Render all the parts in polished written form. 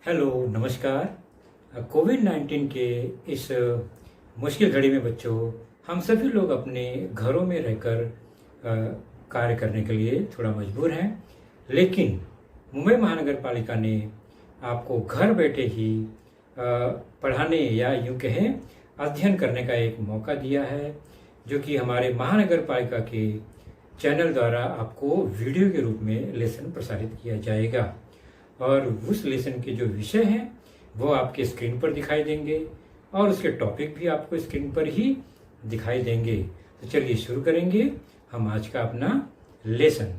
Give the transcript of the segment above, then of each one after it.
Hello, नमस्कार। कोविड-19 के इस मुश्किल घड़ी में बच्चों, हम सभी लोग अपने घरों में रहकर कार्य करने के लिए थोड़ा मजबूर हैं। लेकिन मुंबई महानगर पालिका ने आपको घर बैठे ही पढ़ाने या यूँ कहें अध्ययन करने का एक मौका दिया है, जो कि हमारे महानगर पालिका के चैनल द्वारा आपको वीडियो के रूप में लेसन प्रसारित किया जाएगा। और उस लेसन के जो विषय हैं वो आपके स्क्रीन पर दिखाई देंगे और उसके टॉपिक भी आपको स्क्रीन पर ही दिखाई देंगे। तो चलिए शुरू करेंगे हम आज का अपना लेसन।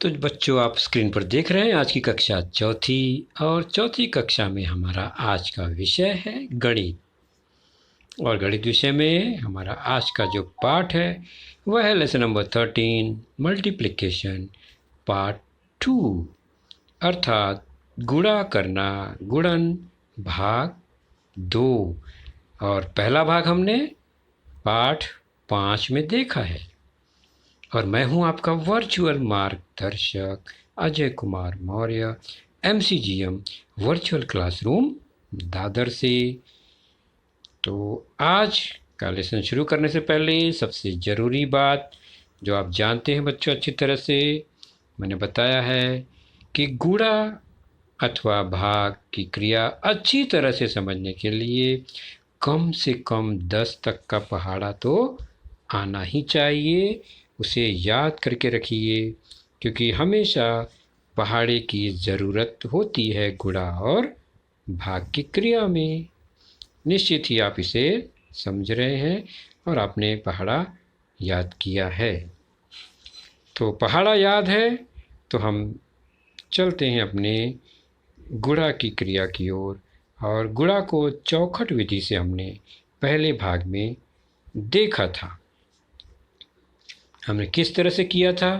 तो बच्चों, आप स्क्रीन पर देख रहे हैं आज की कक्षा चौथी, और चौथी कक्षा में हमारा आज का विषय है गणित। और गणित विषय में हमारा आज का जो पाठ है वह है लेसन नंबर 13, मल्टीप्लिकेशन पार्ट 2, अर्थात गुणा करना, गुणन भाग 2। और पहला भाग हमने पाठ 5 में देखा है। और मैं हूं आपका वर्चुअल मार्गदर्शक Ajay Kumar Maurya, MCGM virtual classroom Dadar से। तो आज का लेसन शुरू करने से पहले सबसे ज़रूरी बात जो आप जानते हैं बच्चों अच्छी तरह से, मैंने बताया है कि गुणा अथवा भाग की क्रिया अच्छी तरह से समझने के लिए कम से कम 10 तक का पहाड़ा तो आना ही चाहिए। उसे याद करके रखिए, क्योंकि हमेशा पहाड़े की ज़रूरत होती है गुणा और भाग की क्रिया में। निश्चित ही आप इसे समझ रहे हैं और आपने पहाड़ा याद किया है। तो पहाड़ा याद है तो हम चलते हैं अपने गुणा की क्रिया की ओर। और गुणा को चौखट विधि से हमने पहले भाग में देखा था। हमने किस तरह से किया था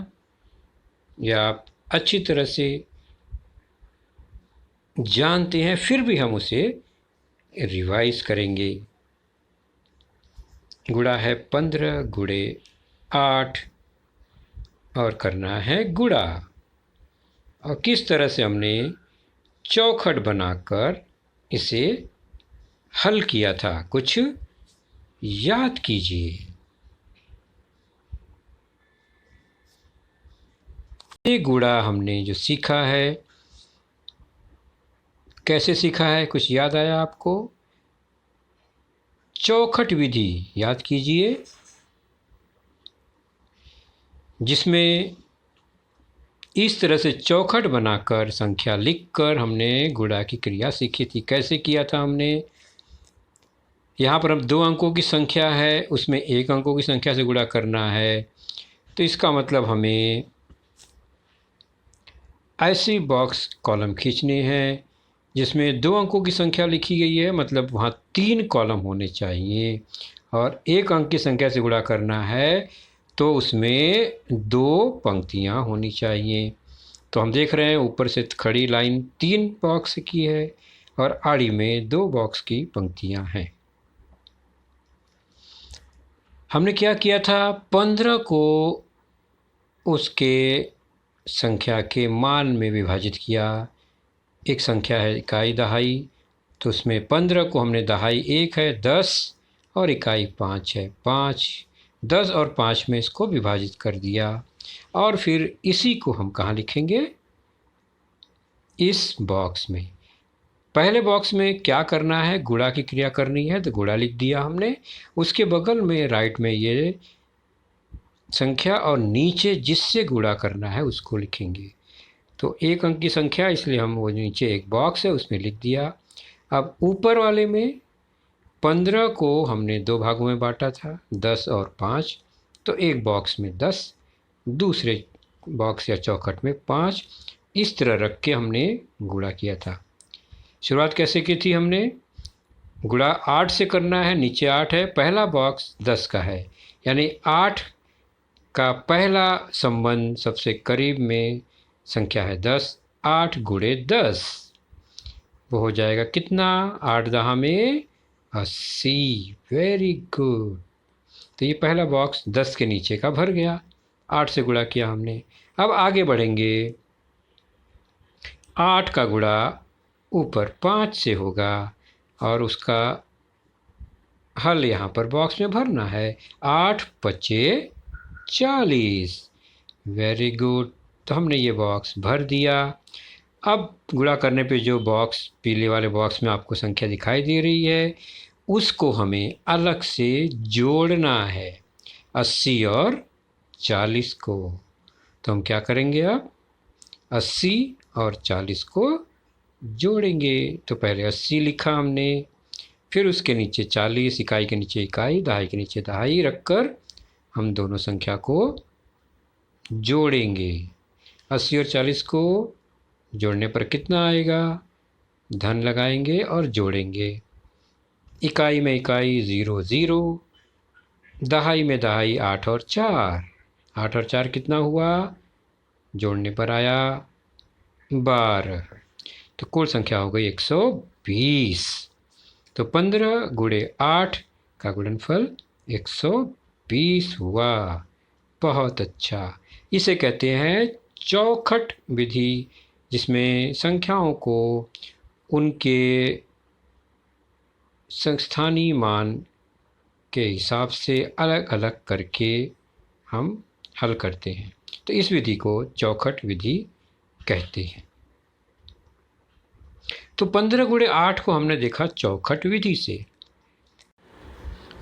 या आप अच्छी तरह से जानते हैं, फिर भी हम उसे रिवाइज करेंगे। गुणा है 15 गुणे 8 और करना है गुणा। और किस तरह से हमने चौखट बनाकर इसे हल किया था, कुछ याद कीजिए। ये गुणा हमने जो सीखा है, कैसे सीखा है, कुछ याद आया आपको? चौखट विधि याद कीजिए, जिसमें इस तरह से चौखट बनाकर संख्या लिखकर हमने गुणा की क्रिया सीखी थी। कैसे किया था हमने? यहाँ पर अब 2 अंकों की संख्या है, उसमें 1 अंकों की संख्या से गुणा करना है। तो इसका मतलब हमें ऐसी बॉक्स कॉलम खींचने हैं जिसमें 2 अंकों की संख्या लिखी गई है, मतलब वहाँ 3 कॉलम होने चाहिए। और 1 अंक की संख्या से गुणा करना है तो उसमें 2 पंक्तियाँ होनी चाहिए। तो हम देख रहे हैं ऊपर से खड़ी लाइन 3 बॉक्स की है और आड़ी में 2 बॉक्स की पंक्तियाँ हैं। हमने क्या किया था? 15 को उसके संख्या के मान में विभाजित किया। एक संख्या है इकाई दहाई, तो उसमें 15 को हमने दहाई 1 है 10 और इकाई 5 है 5, 10 और 5 में इसको विभाजित कर दिया। और फिर इसी को हम कहाँ लिखेंगे? इस बॉक्स में। पहले बॉक्स में क्या करना है? गुणा की क्रिया करनी है, तो गुणा लिख दिया हमने। उसके बगल में राइट में ये संख्या और नीचे जिससे गुणा करना है उसको लिखेंगे। तो 1 अंक की संख्या, इसलिए हम वो नीचे एक बॉक्स है उसमें लिख दिया। अब ऊपर वाले में 15 को हमने 2 भागों में बांटा था, 10 और 5। तो एक बॉक्स में 10, दूसरे बॉक्स या चौखट में 5, इस तरह रख के हमने गुणा किया था। शुरुआत कैसे की थी हमने? गुणा 8 से करना है, नीचे 8 है, पहला बॉक्स 10 का है, यानी 8 का पहला संबंध सबसे करीब में संख्या है 10, 8 गुणे 10, वो हो जाएगा कितना? 8 दहा में 80। Very good. तो ये पहला बॉक्स 10 के नीचे का भर गया। 8 से गुणा किया हमने। अब आगे बढ़ेंगे, 8 का गुणा ऊपर 5 से होगा और उसका हल यहाँ पर बॉक्स में भरना है। 8 पचे 40। वेरी गुड, तो हमने ये बॉक्स भर दिया। अब गुणा करने पे जो बॉक्स, पीले वाले बॉक्स में आपको संख्या दिखाई दे रही है, उसको हमें अलग से जोड़ना है, 80 और 40 को। तो हम क्या करेंगे, अब 80 और 40 को जोड़ेंगे। तो पहले 80 लिखा हमने, फिर उसके नीचे 40, इकाई के नीचे इकाई, दहाई के नीचे दहाई रखकर हम दोनों संख्या को जोड़ेंगे। 80 और 40 को जोड़ने पर कितना आएगा, धन लगाएंगे और जोड़ेंगे। इकाई में इकाई 0 0, दहाई में दहाई 8 और 4, 8 और 4 कितना हुआ, जोड़ने पर आया 12। तो कुल संख्या हो गई 120। तो 15 गुणे 8 का गुणनफल 120 हुआ। बहुत अच्छा। इसे कहते हैं चौखट विधि, जिसमें संख्याओं को उनके स्थानीय मान के हिसाब से अलग अलग करके हम हल करते हैं। तो इस विधि को चौखट विधि कहते हैं। तो 15 गुणे 8 को हमने देखा चौखट विधि से।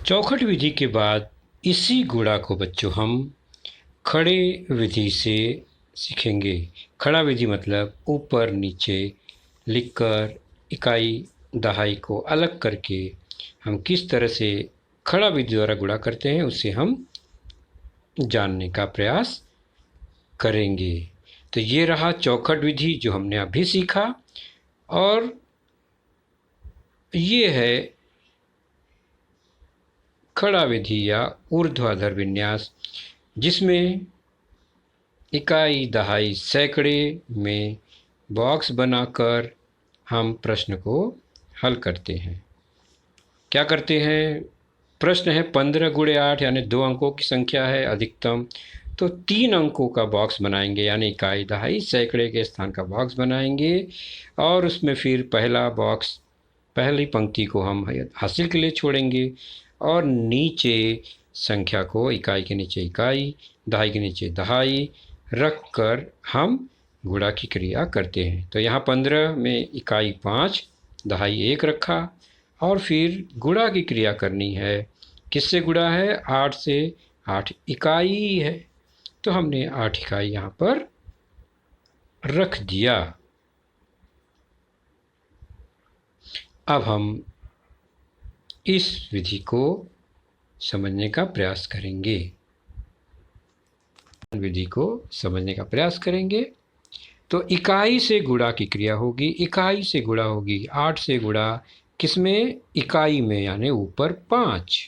चौखट विधि के बाद इसी गुणा को बच्चों हम खड़े विधि से सीखेंगे। खड़ा विधि मतलब ऊपर नीचे लिखकर इकाई दहाई को अलग करके हम किस तरह से खड़ा विधि द्वारा गुणा करते हैं, उससे हम जानने का प्रयास करेंगे। तो ये रहा चौखट विधि जो हमने अभी सीखा, और ये है खड़ा विधि या ऊर्ध्वाधर विन्यास, जिसमें इकाई दहाई सैकड़े में बॉक्स बनाकर हम प्रश्न को हल करते हैं। क्या करते हैं, प्रश्न है 15 गुणे 8 यानी 2 अंकों की संख्या है अधिकतम, तो 3 अंकों का बॉक्स बनाएंगे, यानी इकाई दहाई सैकड़े के स्थान का बॉक्स बनाएंगे, और उसमें फिर पहला बॉक्स, पहली पंक्ति को हम हासिल के लिए छोड़ेंगे, और नीचे संख्या को इकाई के नीचे इकाई, दहाई के नीचे दहाई रख कर हम गुणा की क्रिया करते हैं। तो यहाँ 15 में इकाई 5, दहाई 1 रखा, और फिर गुणा की क्रिया करनी है। किससे गुणा है, 8 से। 8 इकाई है, तो हमने 8 इकाई यहाँ पर रख दिया। अब हम इस विधि को समझने का प्रयास करेंगे। विधि को समझने का प्रयास करेंगे। तो इकाई से गुणा की क्रिया होगी, इकाई से गुणा होगी 8 से गुणा किसमें, इकाई में, यानी ऊपर 5।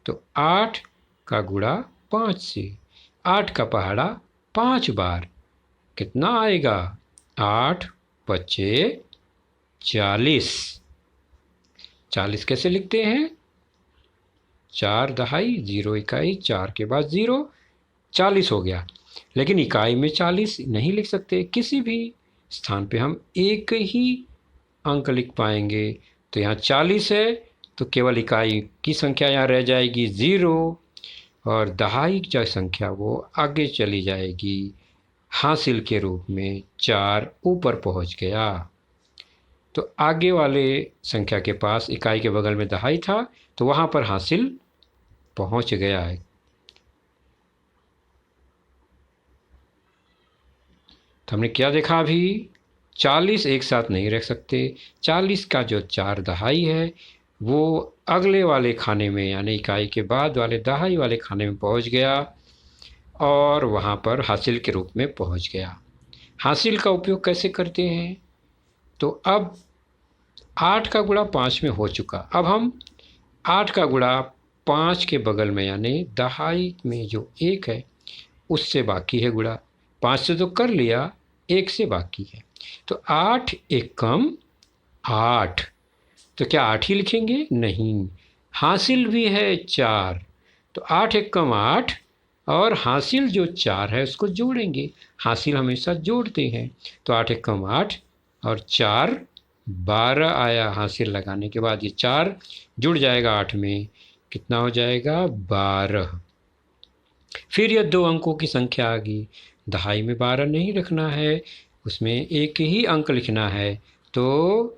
तो 8 का गुणा 5 से, 8 का पहाड़ा 5 बार, कितना आएगा, 8 पचे 40। 40 कैसे लिखते हैं, 4 दहाई 0 इकाई, 4 के बाद 0, 40 हो गया। लेकिन इकाई में 40 नहीं लिख सकते, किसी भी स्थान पे हम एक ही अंक लिख पाएंगे। तो यहाँ 40 है, तो केवल इकाई की संख्या यहाँ रह जाएगी 0, और दहाई की संख्या वो आगे चली जाएगी हासिल के रूप में, 4 ऊपर पहुँच गया। तो आगे वाले संख्या के पास इकाई के बगल में दहाई था, तो वहाँ पर हासिल पहुँच गया है। तो हमने क्या देखा अभी, 40 एक साथ नहीं रख सकते। 40 का जो 4 दहाई है वो अगले वाले खाने में, यानी इकाई के बाद वाले दहाई वाले खाने में पहुंच गया, और वहां पर हासिल के रूप में पहुंच गया। हासिल का उपयोग कैसे करते हैं, तो अब 8 का गुणा 5 में हो चुका। अब हम 8 का गुणा 5 के बगल में, यानी दहाई में जो 1 है उससे बाकी है गुणा। 5 से तो कर लिया, 1 से बाकी है। तो 8 एक कम 8, तो क्या 8 ही लिखेंगे, नहीं, हासिल भी है 4, तो 8 एक कम 8, और हासिल जो 4 है उसको जोड़ेंगे। हासिल हमेशा जोड़ते हैं। तो 8 एकम 8 और 4 12 आया। हासिल लगाने के बाद ये 4 जुड़ जाएगा 8 में, कितना हो जाएगा 12। फिर ये 2 अंकों की संख्या आ गई। दहाई में 12 नहीं रखना है, उसमें एक ही अंक लिखना है। तो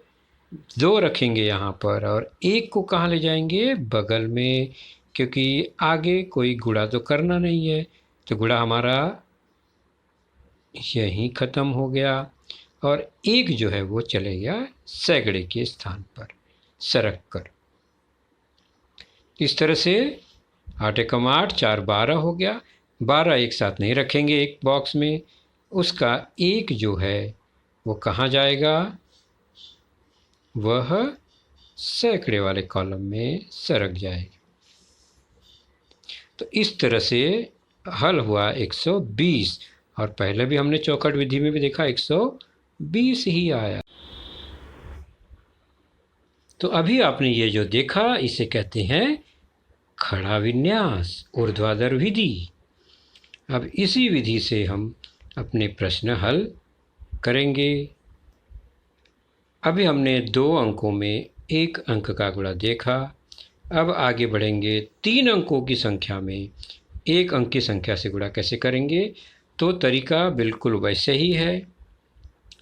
2 रखेंगे यहाँ पर और 1 को कहाँ ले जाएंगे, बगल में, क्योंकि आगे कोई गुणा तो करना नहीं है। तो गुणा हमारा यहीं ख़त्म हो गया और 1 जो है वो चले गया सैकड़े के स्थान पर सरक कर। इस तरह से 8 एकम 8 4 12 हो गया। 12 एक साथ नहीं रखेंगे एक बॉक्स में, उसका 1 जो है वो कहाँ जाएगा, वह सैकड़े वाले कॉलम में सरक जाएगा। तो इस तरह से हल हुआ 120। और पहले भी हमने चौखट विधि में भी देखा 120 ही आया। तो अभी आपने ये जो देखा इसे कहते हैं खड़ा विन्यास, ऊर्ध्वाधर विधि। अब इसी विधि से हम अपने प्रश्न हल करेंगे। अभी हमने 2 अंकों में 1 अंक का गुणा देखा। अब आगे बढ़ेंगे 3 अंकों की संख्या में 1 अंक की संख्या से गुणा कैसे करेंगे। तो तरीका बिल्कुल वैसे ही है।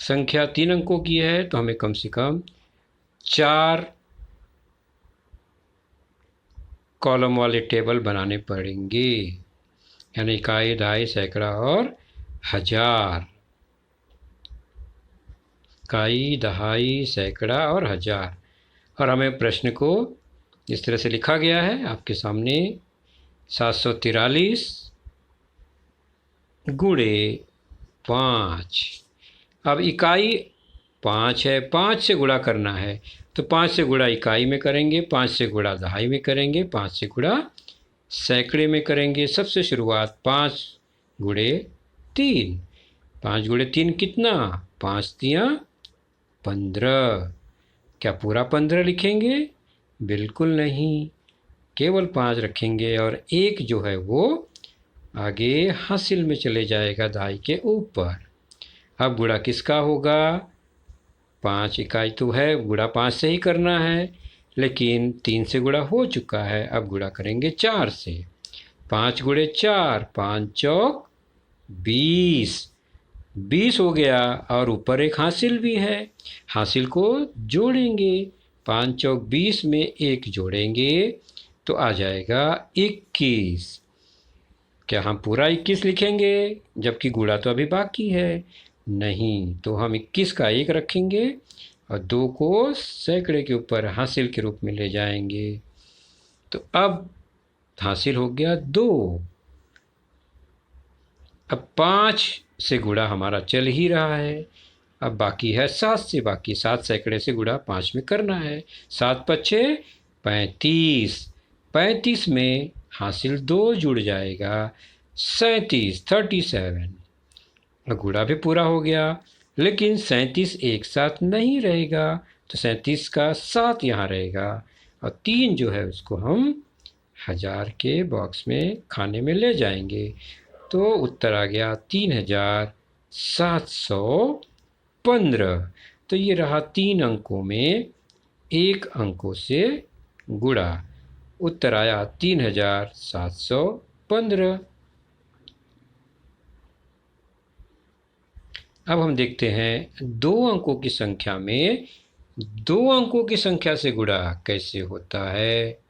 संख्या 3 अंकों की है तो हमें कम से कम 4 कॉलम वाले टेबल बनाने पड़ेंगे, यानी इकाई, दहाई, सैकड़ा और हजार। इकाई, दहाई, सैकड़ा और हजार। और हमें प्रश्न को इस तरह से लिखा गया है आपके सामने, 743 गुणे 5। अब इकाई 5 है, 5 से गुणा करना है तो 5 से गुणा इकाई में करेंगे, 5 से गुणा दहाई में करेंगे, 5 से गुणा सैकड़े में करेंगे। सबसे शुरुआत 5 गुणे 3। 5 गुणे 3 कितना, 5 तियाँ 15। क्या पूरा 15 लिखेंगे, बिल्कुल नहीं, केवल 5 रखेंगे और 1 जो है वो आगे हासिल में चले जाएगा दहाई के ऊपर। अब गुणा किसका होगा, 5 इकाई तो है, गुणा 5 से ही करना है, लेकिन 3 से गुणा हो चुका है। अब गुणा करेंगे 4 से। 5 गुणे 4, 5 चौक 20। 20 हो गया और ऊपर एक हासिल भी है, हासिल को जोड़ेंगे। 5 चौक 20 में 1 जोड़ेंगे तो आ जाएगा 21। क्या हम पूरा 21 लिखेंगे, जबकि गुणा तो अभी बाकी है, नहीं। तो हम 21 का 1 रखेंगे और 2 को सैकड़े के ऊपर हासिल के रूप में ले जाएंगे। तो अब हासिल हो गया 2। अब 5 से गुणा हमारा चल ही रहा है, अब बाकी है 7 से, बाकी 7 सैकड़े से गुणा 5 में करना है। 7 पच्छे 35, 35 में हासिल 2 जुड़ जाएगा, 37, 37। गुणा भी पूरा हो गया, लेकिन 37 एक साथ नहीं रहेगा, तो 37 का 7 यहाँ रहेगा और 3 जो है उसको हम हजार के बॉक्स में खाने में ले जाएंगे। तो उत्तर आ गया 3715। तो ये रहा 3 अंकों में 1 अंकों से गुणा, उत्तर आया 3715। अब हम देखते हैं 2 अंकों की संख्या में 2 अंकों की संख्या से गुणा कैसे होता है।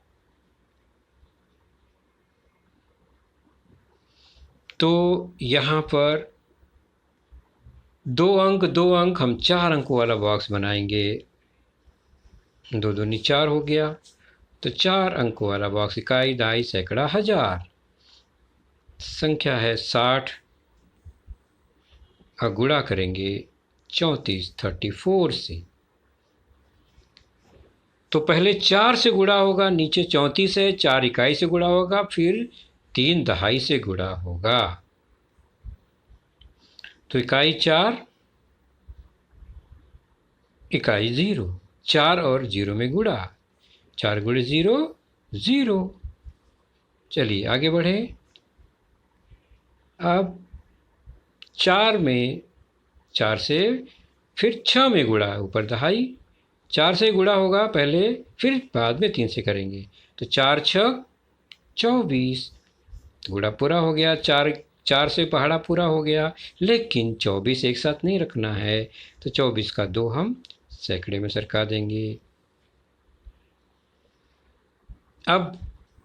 तो यहाँ पर 2 अंक 2 अंक, हम 4 अंकों वाला बॉक्स बनाएंगे। 2 दूनी 4 हो गया, तो 4 अंकों वाला बॉक्स, इकाई, दहाई, सैकड़ा, हजार। संख्या है 60 और गुणा करेंगे 34, 34 से। तो पहले 4 से गुणा होगा, नीचे 34 है, 4 इकाई से गुणा होगा, फिर 3 दहाई से गुणा होगा। तो इकाई 4, इकाई 0, 4 और 0 में गुणा, 4 गुणे 0, 0। चलिए आगे बढ़े। अब 4 में 4 से फिर 6 में गुणा, ऊपर दहाई 4 से गुणा होगा पहले, फिर बाद में 3 से करेंगे। तो 4 छः 24, गुणा पूरा हो गया। 4 से पहाड़ा पूरा हो गया, लेकिन 24 एक साथ नहीं रखना है, तो 24 का 2 हम सैकड़े में सरका देंगे। अब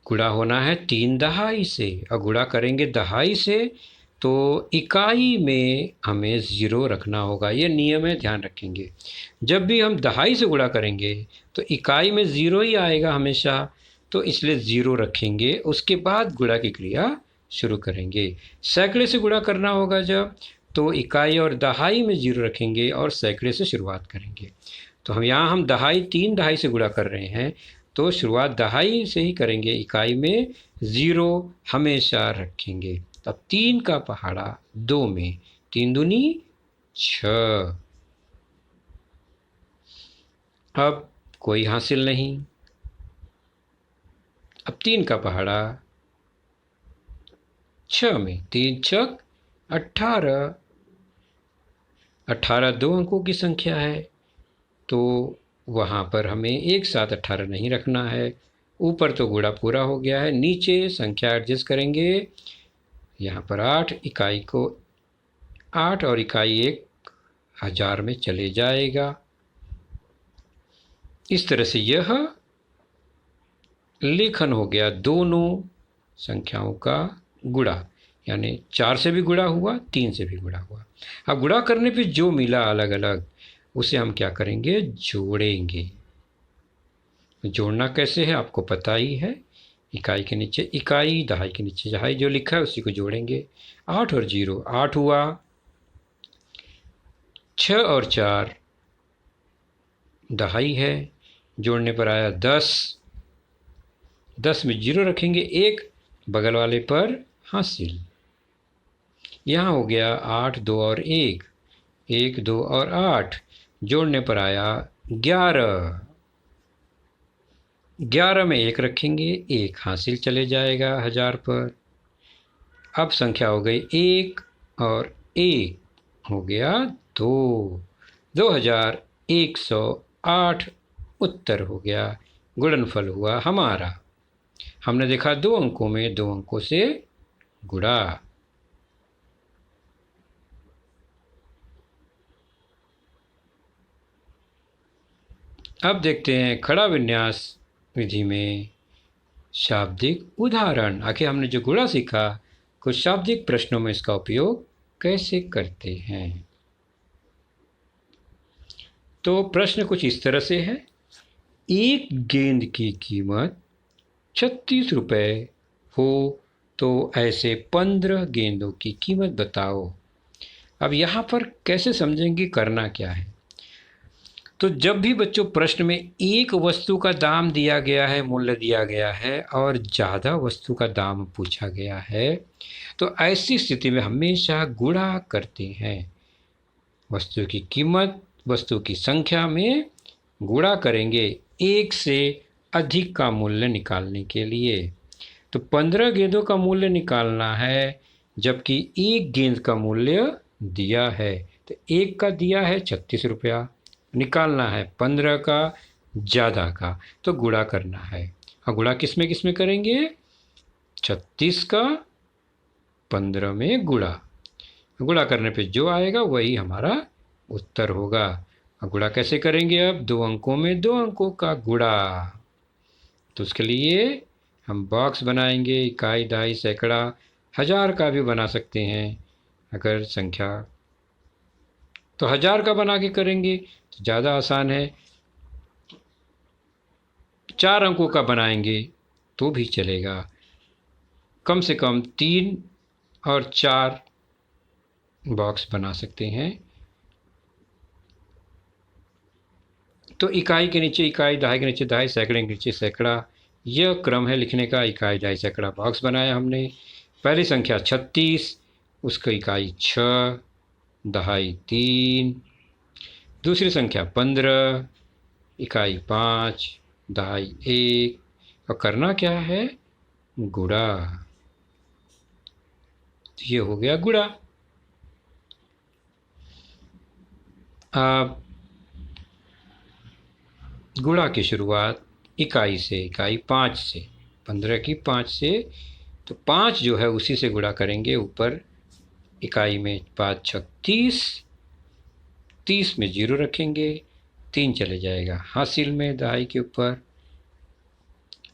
गुणा होना है 3 दहाई से, और गुणा करेंगे दहाई से तो इकाई में हमें ज़ीरो रखना होगा। ये नियम है, ध्यान रखेंगे। जब भी हम दहाई से गुणा करेंगे तो इकाई में ज़ीरो ही आएगा हमेशा, तो इसलिए ज़ीरो रखेंगे। उसके बाद गुणा की क्रिया शुरू करेंगे। सैकड़े से गुणा करना होगा जब, तो इकाई और दहाई में ज़ीरो रखेंगे और सैकड़े से शुरुआत करेंगे। तो हम दहाई 3 दहाई से गुणा कर रहे हैं, तो शुरुआत दहाई से ही करेंगे, इकाई में ज़ीरो हमेशा रखेंगे। तब 3 का पहाड़ा 2 में, 3 दूनी 6। अब कोई हासिल नहीं। अब 3 का पहाड़ा 6 में, 3 छक 18, 18 2 अंकों की संख्या है, तो वहाँ पर हमें एक साथ 18 नहीं रखना है। ऊपर तो गुणा पूरा हो गया है, नीचे संख्या एडजस्ट करेंगे। यहाँ पर 8, इकाई को 8 और इकाई 1000 में चले जाएगा। इस तरह से यह लेखन हो गया दोनों संख्याओं का गुणा, यानी 4 से भी गुणा हुआ, 3 से भी गुणा हुआ। अब गुणा करने पे जो मिला अलग अलग, उसे हम क्या करेंगे, जोड़ेंगे। जोड़ना कैसे है आपको पता ही है। इकाई के नीचे इकाई, दहाई के नीचे दहाई, जो लिखा है उसी को जोड़ेंगे। 8 और 0 8 हुआ, 6 और 4 दहाई है, जोड़ने पर आया 10, 10 में 0 रखेंगे, 1 बगल वाले पर हासिल। यहाँ हो गया 8 2 और 1, 1 2 और 8, जोड़ने पर आया 11, 11 में 1 रखेंगे, 1 हासिल चले जाएगा 1000 पर। अब संख्या हो गई 1 और 1, हो गया 2, 2108 उत्तर हो गया। गुणनफल हुआ हमारा। हमने देखा 2 अंकों में 2 अंकों से गुणा। अब देखते हैं खड़ा विन्यास विधि में शाब्दिक उदाहरण। आखिर हमने जो गुणा सीखा, कुछ शाब्दिक प्रश्नों में इसका उपयोग कैसे करते हैं। तो प्रश्न कुछ इस तरह से है, एक गेंद की कीमत 36 रुपये हो तो ऐसे 15 गेंदों की कीमत बताओ। अब यहाँ पर कैसे समझेंगे, करना क्या है। तो जब भी बच्चों प्रश्न में एक वस्तु का दाम दिया गया है, मूल्य दिया गया है, और ज़्यादा वस्तु का दाम पूछा गया है, तो ऐसी स्थिति में हमेशा गुणा करते हैं। वस्तु की कीमत वस्तु की संख्या में गुणा करेंगे एक से अधिक का मूल्य निकालने के लिए। तो 15 गेंदों का मूल्य निकालना है, जबकि एक गेंद का मूल्य दिया है। तो एक का दिया है 36 रुपया, निकालना है 15 का ज़्यादा का, तो गुणा करना है। और गुणा किस में करेंगे, 36 का 15 में गुणा। गुणा करने पे जो आएगा वही हमारा उत्तर होगा। और गुणा कैसे करेंगे, अब 2 अंकों में 2 अंकों का गुणा। तो उसके लिए हम बॉक्स बनाएंगे, इकाई दहाई सैकड़ा 1000 का भी बना सकते हैं। अगर संख्या तो 1000 का बना के करेंगे तो ज़्यादा आसान है। 4 अंकों का बनाएंगे तो भी चलेगा। कम से कम 3 और 4 बॉक्स बना सकते हैं। तो इकाई के नीचे इकाई, दहाई के नीचे दहाई, सैकड़े के नीचे सैकड़ा, यह क्रम है लिखने का। इकाई दहाई सैकड़ा बॉक्स बनाया हमने। पहली संख्या 36, उसका इकाई 6, दहाई 3। दूसरी संख्या 15, इकाई 5, दहाई 1। और करना क्या है, गुणा। तो ये हो गया गुणा। अब गुणा की शुरुआत इकाई से, इकाई 5 से, 15 की 5 से, तो 5 जो है उसी से गुणा करेंगे। ऊपर इकाई में 5 छक 30, 30 में 0 रखेंगे, 3 चले जाएगा हासिल में दहाई के ऊपर।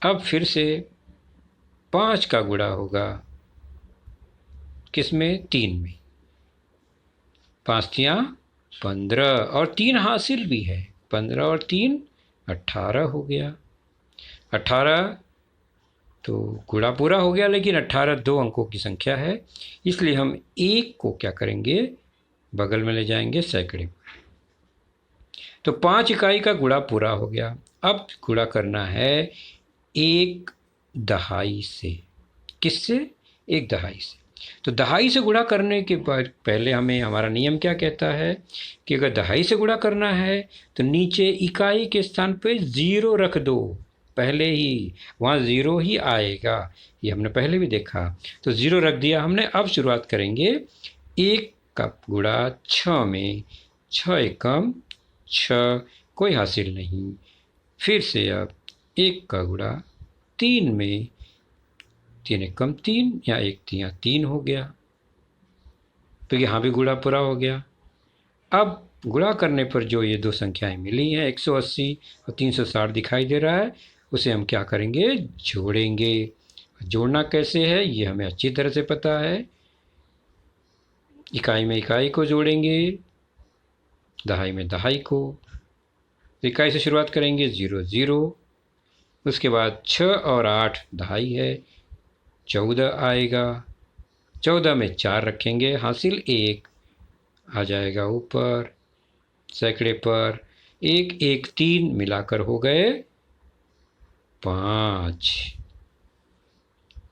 अब फिर से 5 का गुणा होगा किस में? 3 में। 5 तियां 15 और 3 हासिल भी है, 15 और 3 18 हो गया। 18 तो गुणा पूरा हो गया, लेकिन 18 2 अंकों की संख्या है, इसलिए हम 1 को क्या करेंगे? बगल में ले जाएंगे सैकड़े। तो 5 इकाई का गुणा पूरा हो गया। अब गुणा करना है 1 दहाई से। किससे? 1 दहाई से। तो दहाई से गुणा करने के बाद पहले हमें, हमारा नियम क्या कहता है कि अगर दहाई से गुणा करना है तो नीचे इकाई के स्थान पे 0 रख दो, पहले ही वहाँ 0 ही आएगा, ये हमने पहले भी देखा। तो 0 रख दिया हमने। अब शुरुआत करेंगे 1 का गुणा 6 में, 6 एकम 6, कोई हासिल नहीं। फिर से अब 1 का गुणा 3 में, 3 एकम 3 या 1 तियां 3 हो गया, तो यहाँ भी गुणा पूरा हो गया। अब गुणा करने पर जो ये दो संख्याएं मिली हैं 180 और 360 दिखाई दे रहा है, उसे हम क्या करेंगे? जोड़ेंगे। जोड़ना कैसे है ये हमें अच्छी तरह से पता है। इकाई में इकाई को जोड़ेंगे, दहाई में दहाई को। तो इकाई से शुरुआत करेंगे 0 0, उसके बाद 6 और 8 दहाई है, 14 आएगा। 14 में 4 रखेंगे, हासिल 1 आ जाएगा ऊपर सैकड़े पर। 1 1 3 मिलाकर हो गए 5,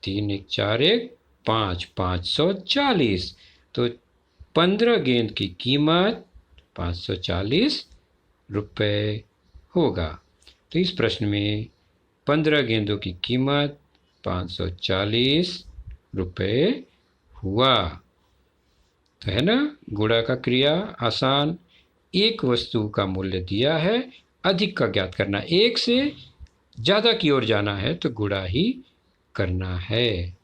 3 1 4 1 5, 540। तो 15 गेंद की कीमत 540 रुपये होगा। तो इस प्रश्न में 15 गेंदों की कीमत 540 रुपये हुआ। तो है ना, गुणा का क्रिया आसान। एक वस्तु का मूल्य दिया है, अधिक का ज्ञात करना, एक से ज़्यादा की ओर जाना है तो गुणा ही करना है।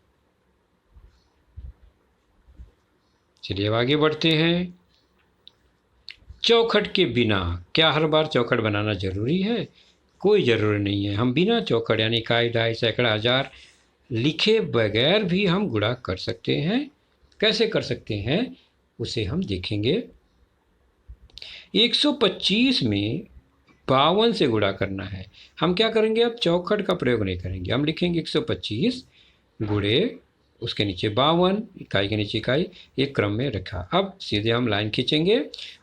चलिए अब आगे बढ़ते हैं। चौखट के बिना, क्या हर बार चौखट बनाना जरूरी है? कोई ज़रूरी नहीं है। हम बिना चौखट यानी इकाई दहाई सैकड़ा हज़ार लिखे बगैर भी हम गुणा कर सकते हैं। कैसे कर सकते हैं उसे हम देखेंगे। 125 में 52 से गुणा करना है। हम क्या करेंगे? अब चौखट का प्रयोग नहीं करेंगे, हम लिखेंगे 125 गुणे उसके नीचे 52, इकाई के नीचे इकाई, एक क्रम में रखा। अब सीधे हम लाइन खींचेंगे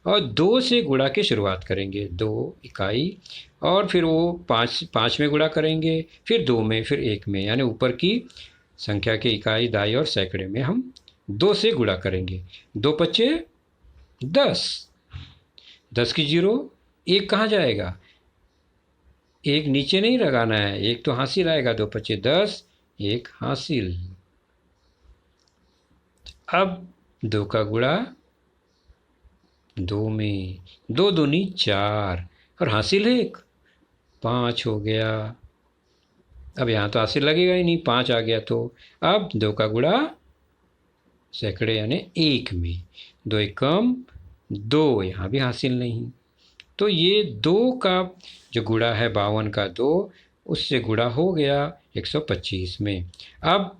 और 2 से गुणा की शुरुआत करेंगे, 2 इकाई, और फिर वो 5 में गुणा करेंगे, फिर 2 में, फिर 1 में, यानी ऊपर की संख्या के इकाई दहाई और सैकड़े में हम 2 से गुणा करेंगे। 2 पच्चे 10, 10 की 0, 1 कहाँ जाएगा? 1 नीचे नहीं लगाना है, 1 तो हासिल आएगा। 2 पच्चे 10, 1 हासिल। अब 2 का गुणा 2 में, 2 दूनी 4 और हासिल 1, 5 हो गया। अब यहाँ तो हासिल लगेगा ही नहीं, 5 आ गया। तो अब 2 का गुणा सैकड़े यानी 1 में, 2 एकम 2, यहाँ भी हासिल नहीं। तो ये 2 का जो गुणा है 52 का 2, उससे गुणा हो गया 125 में। अब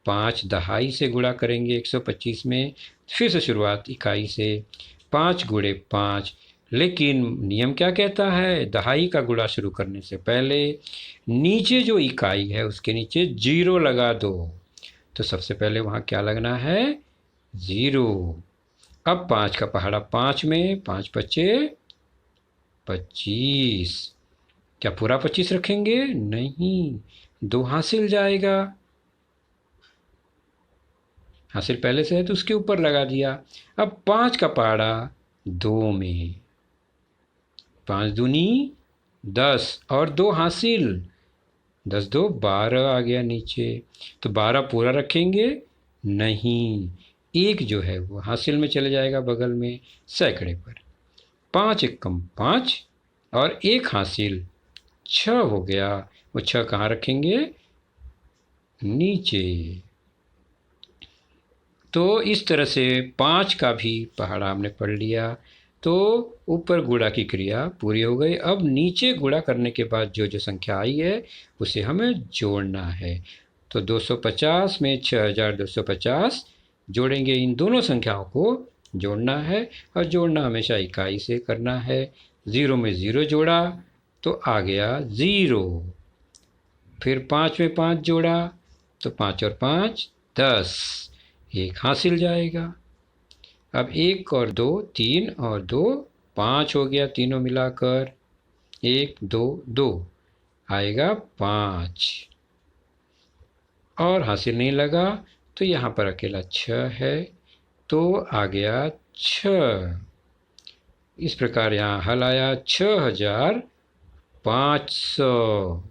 5 दहाई से गुणा करेंगे 125 में। फिर से शुरुआत इकाई से, 5 गुणे 5, लेकिन नियम क्या कहता है? दहाई का गुणा शुरू करने से पहले नीचे जो इकाई है उसके नीचे 0 लगा दो। तो सबसे पहले वहाँ क्या लगना है? 0। अब 5 का पहाड़ा 5 में, 5 पच्चे 25, क्या पूरा 25 रखेंगे? नहीं, 2 हासिल जाएगा। हासिल पहले से है तो उसके ऊपर लगा दिया। अब 5 का पहाड़ा 2 में, 5 दूनी 10 और 2 हासिल, 10 2 12 आ गया नीचे। तो 12 पूरा रखेंगे? नहीं, एक जो है वो हासिल में चले जाएगा बगल में सैकड़े पर। 5 एकम 5 और एक हासिल 6 हो गया। वो 6 कहाँ रखेंगे? नीचे। तो इस तरह से 5 का भी पहाड़ा हमने पढ़ लिया। तो ऊपर गुणा की क्रिया पूरी हो गई। अब नीचे गुणा करने के बाद जो जो संख्या आई है उसे हमें जोड़ना है। तो 250 में 6250 जोड़ेंगे। इन दोनों संख्याओं को जोड़ना है और जोड़ना हमेशा इकाई से करना है। 0 में 0 जोड़ा तो आ गया 0। फिर 5 में 5 जोड़ा तो 5 और 5 10, एक हासिल जाएगा। अब 1 और 2 3 और 2 5 हो गया, तीनों मिलाकर 1 2 2 आएगा 5। और हासिल नहीं लगा तो यहाँ पर अकेला 6 है तो आ गया 6। इस प्रकार यहाँ हल आया 6500।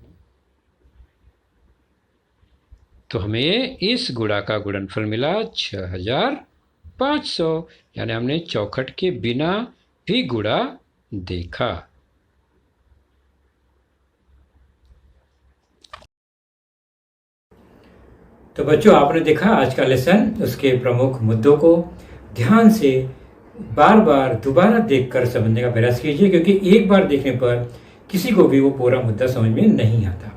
तो हमें इस गुणा का गुणनफल मिला 6500, यानी हमने चौखट के बिना भी गुणा देखा। तो बच्चों, आपने देखा आज का लेसन, उसके प्रमुख मुद्दों को ध्यान से बार बार दोबारा देखकर समझने का प्रयास कीजिए, क्योंकि एक बार देखने पर किसी को भी वो पूरा मुद्दा समझ में नहीं आता।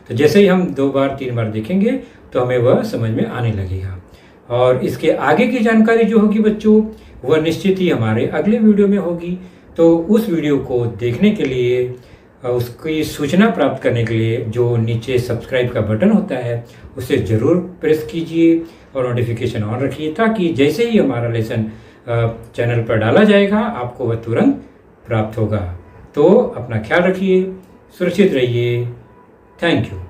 तो जैसे ही हम 2 बार 3 बार देखेंगे तो हमें वह समझ में आने लगेगा। और इसके आगे की जानकारी जो होगी बच्चों, वह निश्चित ही हमारे अगले वीडियो में होगी। तो उस वीडियो को देखने के लिए, उसकी सूचना प्राप्त करने के लिए जो नीचे सब्सक्राइब का बटन होता है उसे ज़रूर प्रेस कीजिए और नोटिफिकेशन ऑन रखिए, ताकि जैसे ही हमारा लेसन चैनल पर डाला जाएगा आपको वह तुरंत प्राप्त होगा। तो अपना ख्याल रखिए, सुरक्षित रहिए। Thank you.